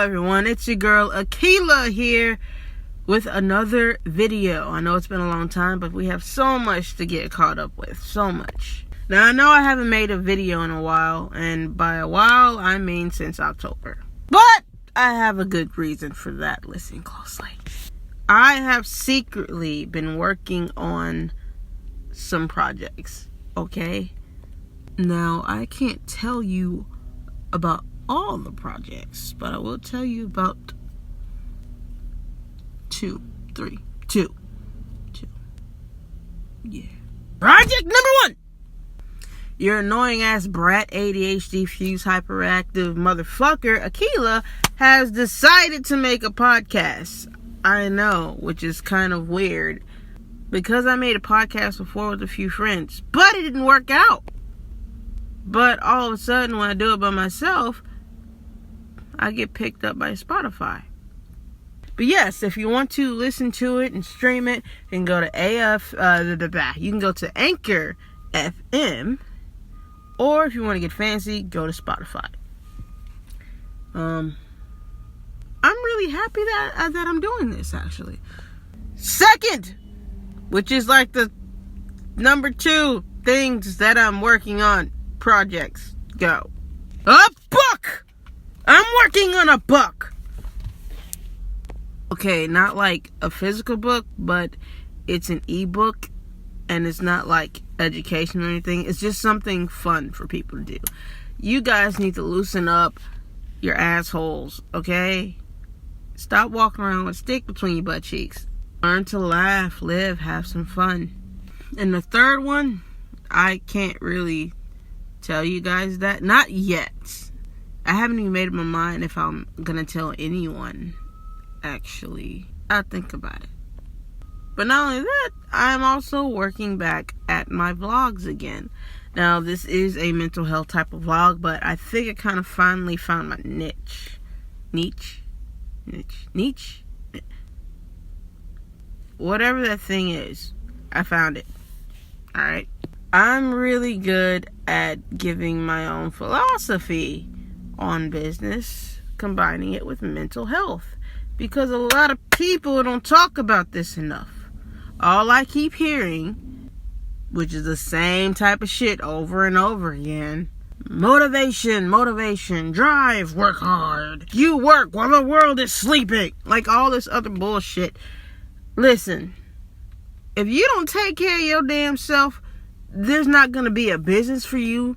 everyone, it's your girl Akila here with another video. I know it's been a long time, but we have so much to get caught up with, so much. Now I know I haven't made a video in a while, and by a while I mean since October. But I have a good reason for that. Listen closely. I have secretly been working on some projects, okay? Now I can't tell you about all the projects, but I will tell you about two. Yeah. Project number 1. Your annoying ass brat, ADHD, fuse, hyperactive motherfucker, Akila, has decided to make a podcast. I know, which is kind of weird, because I made a podcast before with a few friends, but it didn't work out. But all of a sudden, when I do it by myself, I get picked up by Spotify. But yes, if you want to listen to it and stream it, you can go to you can go to Anchor FM, or if you want to get fancy, go to Spotify. I'm really happy that I'm doing this, actually. Second, which is like the number 2 things that I'm working on, projects, go. A book! I'm working on a book. Okay, not like a physical book, but it's an ebook, and it's not like education or anything. It's just something fun for people to do. You guys need to loosen up your assholes, okay? Stop walking around with a stick between your butt cheeks. Learn to laugh, live, have some fun. And the third one, I can't really tell you guys that. Not yet. I haven't even made up my mind if I'm gonna tell anyone, actually. I'll think about it. But not only that, I'm also working back at my vlogs again. Now, this is a mental health type of vlog, but I think I kind of finally found my niche. Niche? Whatever that thing is, I found it. Alright? I'm really good at giving my own philosophy on business, combining it with mental health, because a lot of people don't talk about this enough. All I keep hearing, which is the same type of shit over and over again: motivation, drive, work hard, you work while the world is sleeping, like all this other bullshit. Listen, if you don't take care of your damn self, there's not going to be a business for you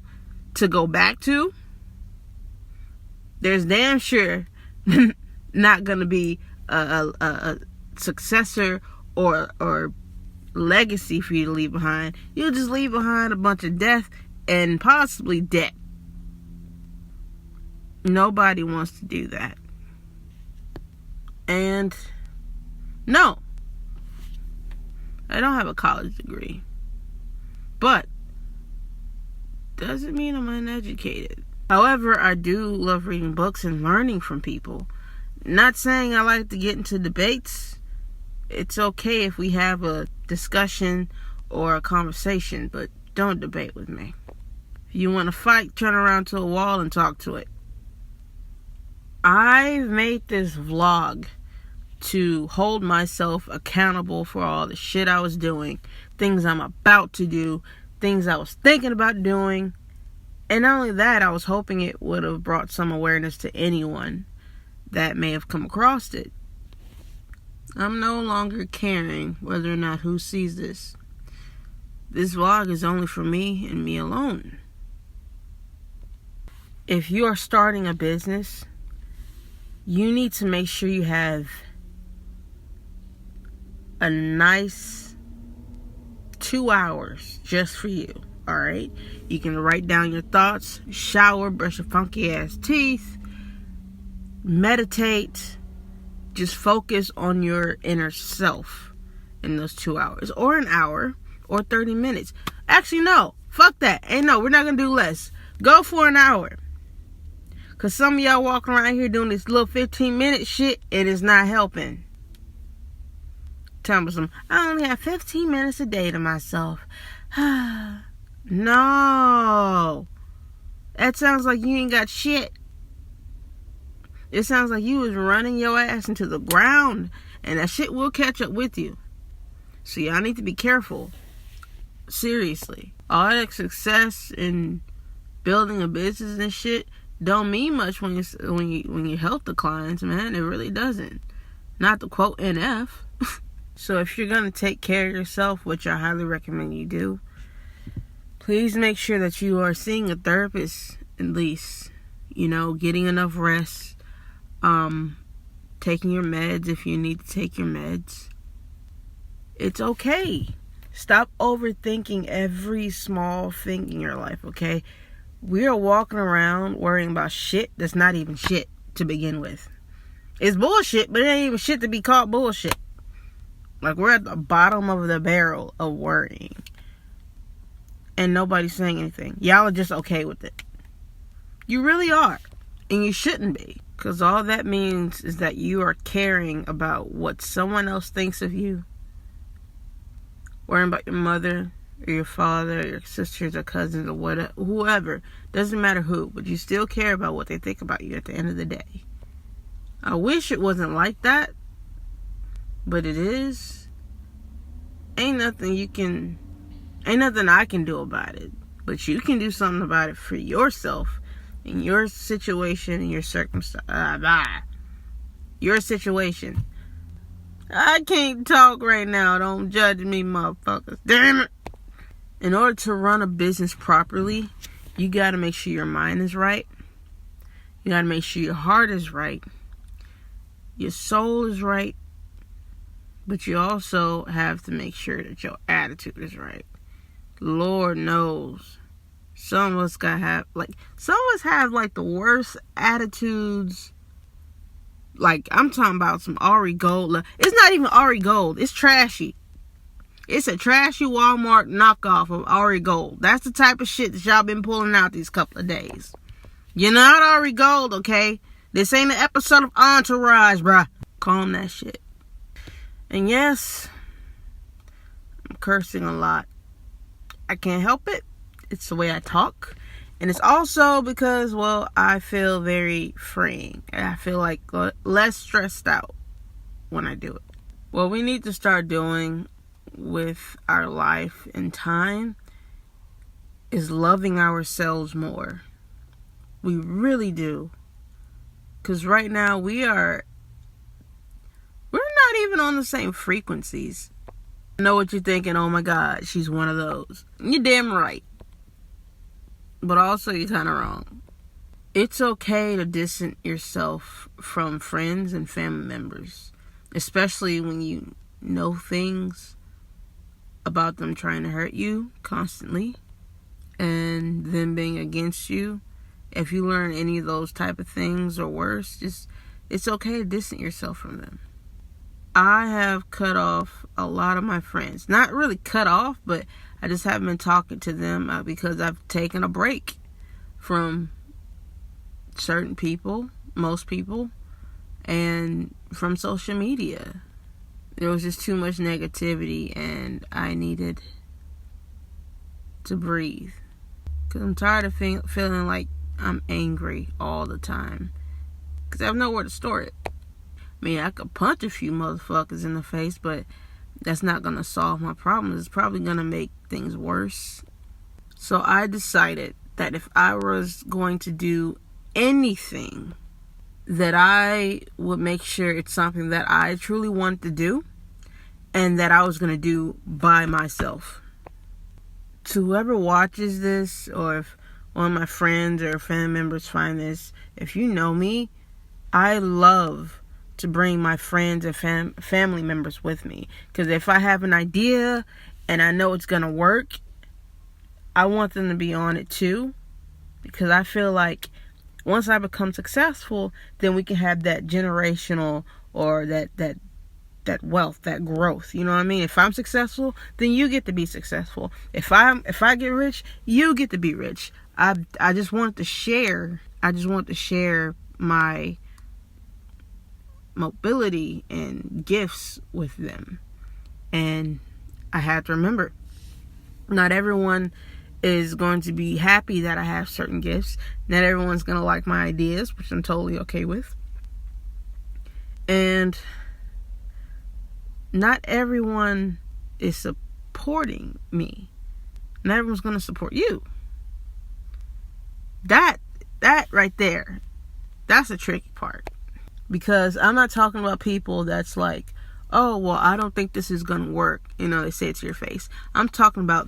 to go back to. There's damn sure not going to be a successor or legacy for you to leave behind. You'll just leave behind a bunch of death and possibly debt. Nobody wants to do that. And no, I don't have a college degree, but doesn't mean I'm uneducated. However, I do love reading books and learning from people. Not saying I like to get into debates. It's okay if we have a discussion or a conversation, but don't debate with me. If you want to fight, turn around to a wall and talk to it. I've made this vlog to hold myself accountable for all the shit I was doing, things I'm about to do, things I was thinking about doing. And not only that, I was hoping it would have brought some awareness to anyone that may have come across it. I'm no longer caring whether or not who sees this. This vlog is only for me and me alone. If you are starting a business, you need to make sure you have a nice 2 hours just for you. Alright? You can write down your thoughts, shower, brush your funky ass teeth, meditate. Just focus on your inner self in those 2 hours, or an hour, or 30 minutes. Actually, no. Fuck that. We're not gonna do less. Go for an hour. Because some of y'all walking around here doing this little 15-minute shit, it is not helping. Tell me some, I only have 15 minutes a day to myself. No. That sounds like you ain't got shit. It sounds like you was running your ass into the ground, and that shit will catch up with you. So y'all need to be careful. Seriously. All that success in building a business and shit don't mean much when your health declines, man. It really doesn't. Not to quote NF. So if you're going to take care of yourself, which I highly recommend you do, please make sure that you are seeing a therapist at least. Getting enough rest. Taking your meds if you need to take your meds. It's okay. Stop overthinking every small thing in your life, okay? We are walking around worrying about shit that's not even shit to begin with. It's bullshit, but it ain't even shit to be called bullshit. Like, we're at the bottom of the barrel of worrying. And nobody's saying anything. Y'all are just okay with it. You really are. And you shouldn't be. Because all that means is that you are caring about what someone else thinks of you. Worrying about your mother, or your father, or your sisters, or cousins, or whatever, whoever. Doesn't matter who. But you still care about what they think about you at the end of the day. I wish it wasn't like that. But it is. Ain't nothing I can do about it. But you can do something about it for yourself. In your situation, in your circumstance. Your situation. I can't talk right now. Don't judge me, motherfuckers. Damn it. In order to run a business properly, you got to make sure your mind is right. You got to make sure your heart is right. Your soul is right. But you also have to make sure that your attitude is right. Lord knows. Some of us have the worst attitudes. Like, I'm talking about some Ari Gold. It's not even Ari Gold. It's trashy. It's a trashy Walmart knockoff of Ari Gold. That's the type of shit that y'all been pulling out these couple of days. You're not Ari Gold, okay? This ain't an episode of Entourage, bruh. Calm that shit. And yes, I'm cursing a lot. I can't help it. It's the way I talk. And it's also because, I feel very freeing. I feel like less stressed out when I do it. What we need to start doing with our life and time is loving ourselves more. We really do. Because right now we're not even on the same frequencies. I know what you're thinking. Oh my God, she's one of those. You're damn right. But also you're kind of wrong. It's okay to distance yourself from friends and family members. Especially when you know things about them trying to hurt you constantly. And them being against you. If you learn any of those type of things or worse, it's okay to distance yourself from them. I have cut off a lot of my friends. Not really cut off, but I just haven't been talking to them because I've taken a break from certain people, most people, and from social media. There was just too much negativity and I needed to breathe. Because I'm tired of feeling like I'm angry all the time. Because I have nowhere to store it. I mean, I could punch a few motherfuckers in the face, but that's not going to solve my problems. It's probably going to make things worse. So I decided that if I was going to do anything, that I would make sure it's something that I truly want to do and that I was going to do by myself. To whoever watches this, or if one of my friends or family members find this, if you know me, I love to bring my friends and family members with me. Because if I have an idea and I know it's going to work, I want them to be on it too. Because I feel like once I become successful, then we can have that generational or that wealth, that growth. You know what I mean? If I'm successful, then you get to be successful. If I get rich, you get to be rich. I just want to share. I just want to share my mobility and gifts with them. And I had to remember, not everyone is going to be happy that I have certain gifts. Not everyone's going to like my ideas, which I'm totally okay with. And not everyone is supporting me. Not everyone's going to support you. That right there, that's the tricky part. Because I'm not talking about people that's like, oh, well, I don't think this is going to work. They say it to your face. I'm talking about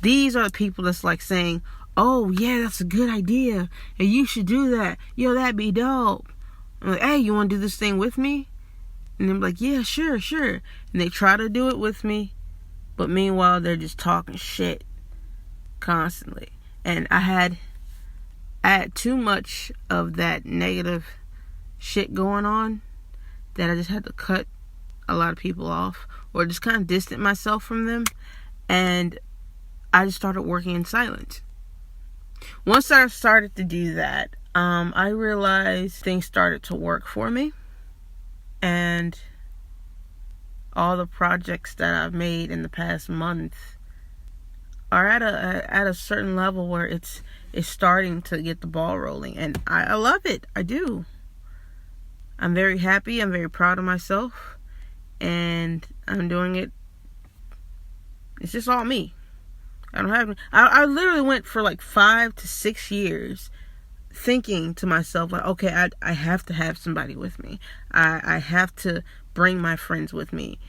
these are the people that's like saying, oh, yeah, that's a good idea. And you should do that. Yo, that'd be dope. I'm like, hey, you want to do this thing with me? And they're like, yeah, sure. And they try to do it with me. But meanwhile, they're just talking shit constantly. And I had too much of that negative shit going on that I just had to cut a lot of people off or just kind of distant myself from them. And I just started working in silence. Once I started to do that, I realized things started to work for me. And all the projects that I've made in the past month are at a certain level where it's starting to get the ball rolling. And I love it. I do. I'm very happy. I'm very proud of myself. And I'm doing it. It's just all me. I literally went for like 5 to 6 years thinking to myself, like, okay, I have to have somebody with me. I have to bring my friends with me.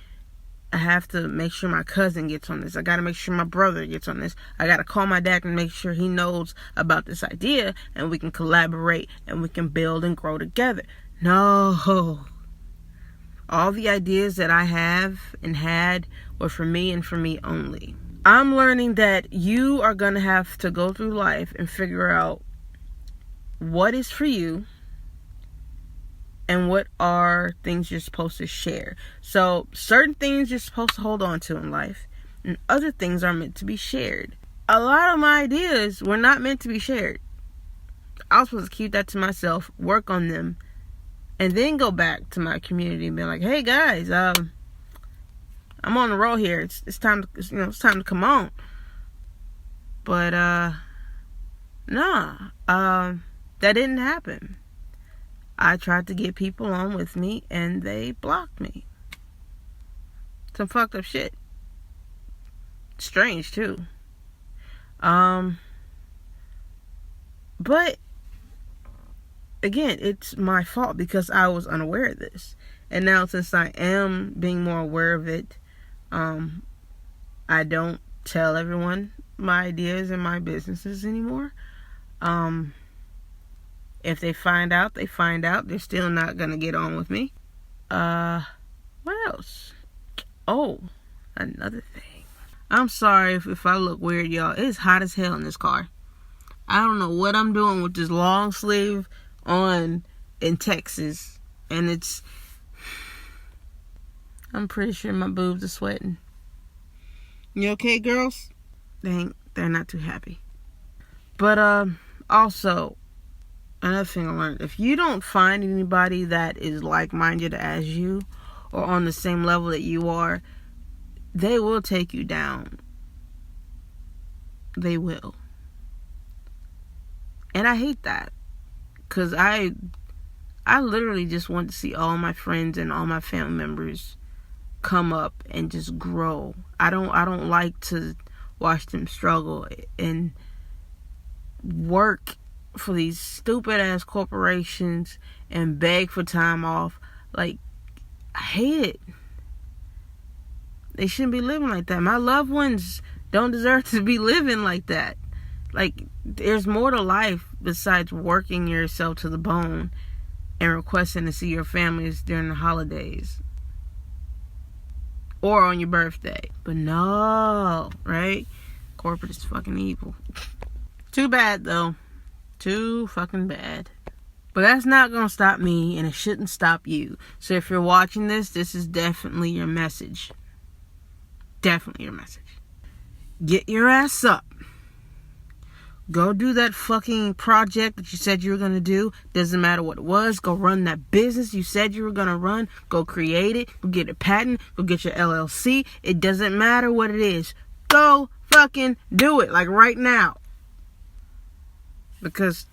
I have to make sure my cousin gets on this. I got to make sure my brother gets on this. I got to call my dad and make sure he knows about this idea and we can collaborate and we can build and grow together. No. All the ideas that I have and had were for me and for me only. I'm learning that you are going to have to go through life and figure out what is for you and what are things you're supposed to share. So certain things you're supposed to hold on to in life and other things are meant to be shared. A lot of my ideas were not meant to be shared. I was supposed to keep that to myself, work on them, and then go back to my community and be like, hey guys, I'm on the road here. It's time to come on. But that didn't happen. I tried to get people on with me and they blocked me. Some fucked up shit. Strange too. But again, it's my fault because I was unaware of this. And now since I am being more aware of it, I don't tell everyone my ideas and my businesses anymore. If they find out, they find out. They're still not gonna get on with me. What else? Oh, another thing. I'm sorry if I look weird, y'all. It's hot as hell in this car. I don't know what I'm doing with this long sleeve on in Texas. And I'm pretty sure my boobs are sweating. You okay, girls? They're not too happy. But also, another thing I learned, if you don't find anybody that is like-minded as you or on the same level that you are, they will take you down. They will. And I hate that. Because I literally just want to see all my friends and all my family members come up and just grow. I don't like to watch them struggle and work for these stupid ass corporations and beg for time off. Like, I hate it. They shouldn't be living like that. My loved ones don't deserve to be living like that. Like, there's more to life besides working yourself to the bone and requesting to see your families during the holidays or on your birthday. But no, right? Corporate is fucking evil. Too bad, though. Too fucking bad. But that's not gonna stop me, and it shouldn't stop you. So if you're watching this is definitely your message. Definitely your message. Get your ass up. Go do that fucking project that you said you were gonna do. Doesn't matter what it was. Go run that business you said you were gonna run. Go create it. Go get a patent. Go get your LLC. It doesn't matter what it is. Go fucking do it. Like right now. Because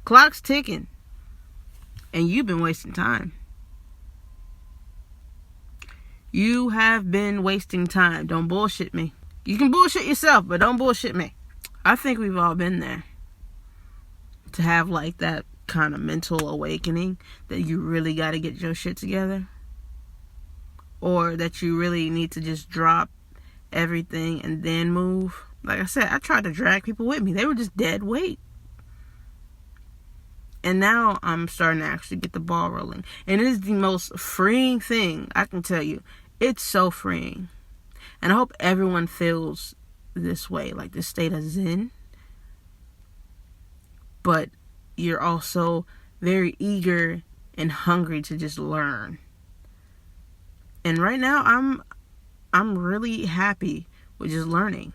clock's ticking. And you've been wasting time. You have been wasting time. Don't bullshit me. You can bullshit yourself, but don't bullshit me. I think we've all been there. To have like that kind of mental awakening that you really got to get your shit together. Or that you really need to just drop everything and then move. Like I said, I tried to drag people with me. They were just dead weight. And now I'm starting to actually get the ball rolling. And it is the most freeing thing, I can tell you. It's so freeing. And I hope everyone feels this way, like this state of zen. But you're also very eager and hungry to just learn. And right now, I'm really happy with just learning.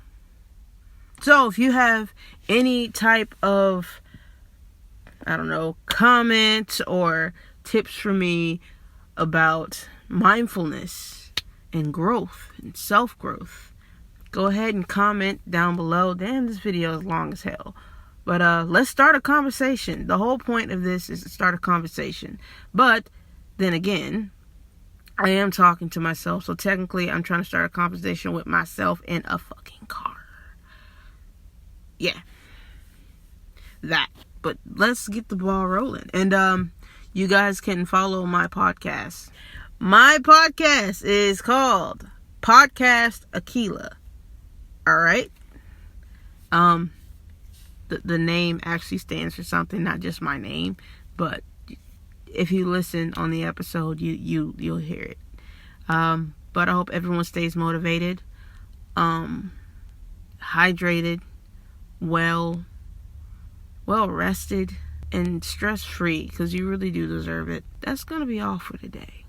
So if you have any type of, I don't know, comment or tips for me about mindfulness and growth and self-growth, go ahead and comment down below. Damn, this video is long as hell. But let's start a conversation. The whole point of this is to start a conversation. But then again, I am talking to myself, so technically I'm trying to start a conversation with myself in a fucking car. Yeah. That. But let's get the ball rolling. And you guys can follow my podcast. My podcast is called Podcast Aquila. Alright? The name actually stands for something, not just my name. But if you listen on the episode, you'll hear it. But I hope everyone stays motivated, hydrated, well rested, and stress free, because you really do deserve it. That's gonna be all for today.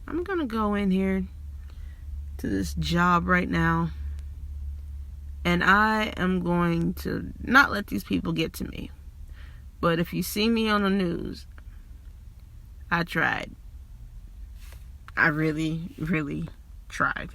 I'm gonna go in here to this job right now, and I am going to not let these people get to me. But if you see me on the news, I tried. I really, really tried.